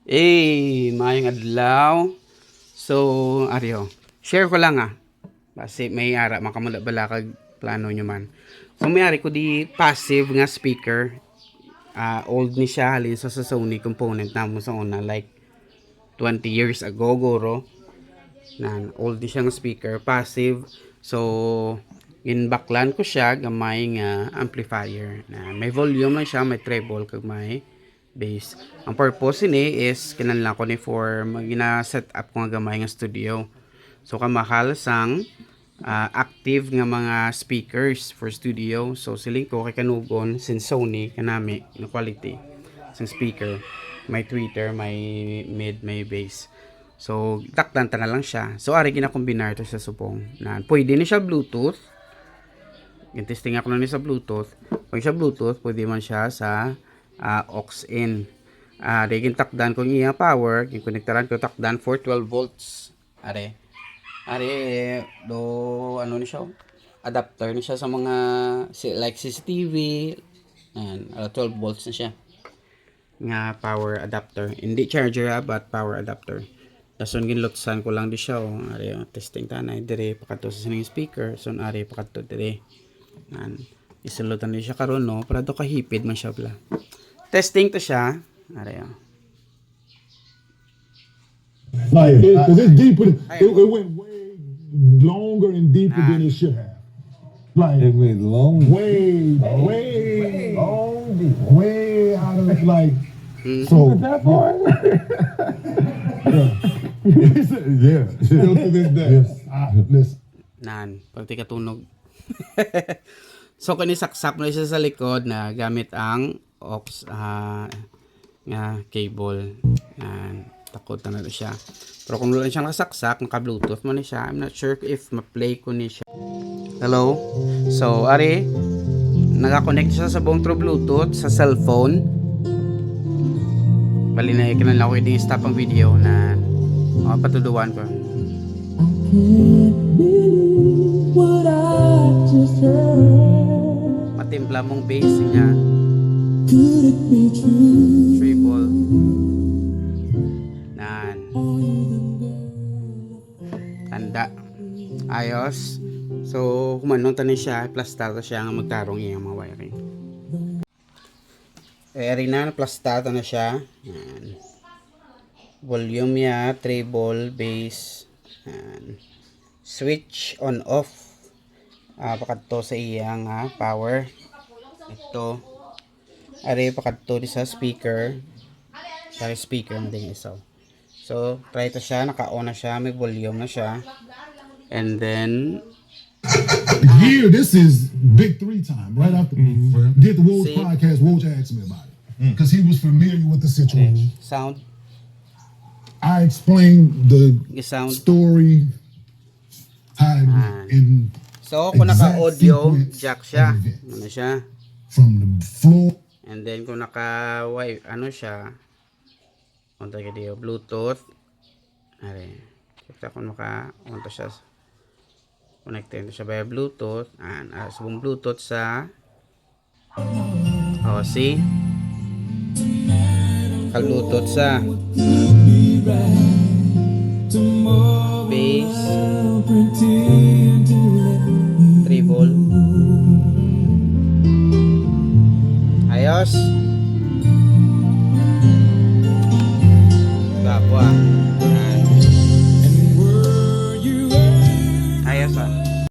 Mayong adlaw. So, ariyo. Share ko lang Kasi may ara makamula bala kag plano nyo man. So, may ari ko di passive nga speaker. Old ni siya halin sa Sony component namo sa una like 20 years ago guro. Old ni siya nga speaker, passive. So, ginbaklan ko siya gamay nga amplifier na may volume lang siya, may treble kag may bass. Ang purpose ni is kinahanglan ko ni for magina-set up ko nga gamay nga studio. So kamakal sang active nga mga speakers for studio. So siling ko kay kanugon sin Sony kanami na quality sang speaker. May tweeter, may mid, may bass. So taktan ta na lang siya. So ari ginakombinar to sa subong. Pwede ni siya Bluetooth. Testing ako na ni sa Bluetooth. Pag siya Bluetooth, pwede man siya sa aux in. Digin takdan ko niya power, kinektaran ko takdan for 12 volts. Are do ano ni siya? Adapter ni siya sa mga like CCTV. And 12 volts na siya. Nga power adapter. Hindi charger but power adapter. Dason ginlotsan ko lang di siya testing tanay dire pakato sa sining speaker. So are pakato dire. Isulutan din siya karon no, para do kahipid man siya bla. Testing to siya. Like, because it's deeper. It went way longer and deeper than it should have. Like, It went long. way out of like. So That far? yeah, still to this day. Listen. Pagti katunog. So kani saksak na siya sa likod na gamit ang aux nga cable. Takot na siya. Pero kung wala siyang nakasaksak, naka-bluetooth mo na siya. I'm not sure if ma-play ko ni siya. Hello? So, ari, naka-connect siya sa buong through bluetooth sa cellphone. Bali na ikinala ko yung stop ang video na patuduan ko. Matimpla mong bass niya. Triple. Tanda. Ayos. So, kumanong tanin siya. Plus starter siya nga magtarong iyang mga wiring. Eri na. Plus starter na siya. Volume niya. Treble. Bass. Switch on off. Pakadto sa iyang power. Ito. Ari pakadto sa speaker. Sa speaker mo din isa. So, try to siya. Naka-on na siya. May volume na siya. And then, Here, this is big 3 time. Right after did the Woj podcast, Woj asked me about it because he was familiar with the situation. sound. I explained the Sound. story. In So, kung naka-audio, jack siya. Ano siya? from the floor. And then, kung ano siya, on tayo diyo, Bluetooth. Ari. Check kung on to siya. Connected to siya by Bluetooth. Subong Bluetooth sa see? Bluetooth sa bass treble. Ayos. Ayos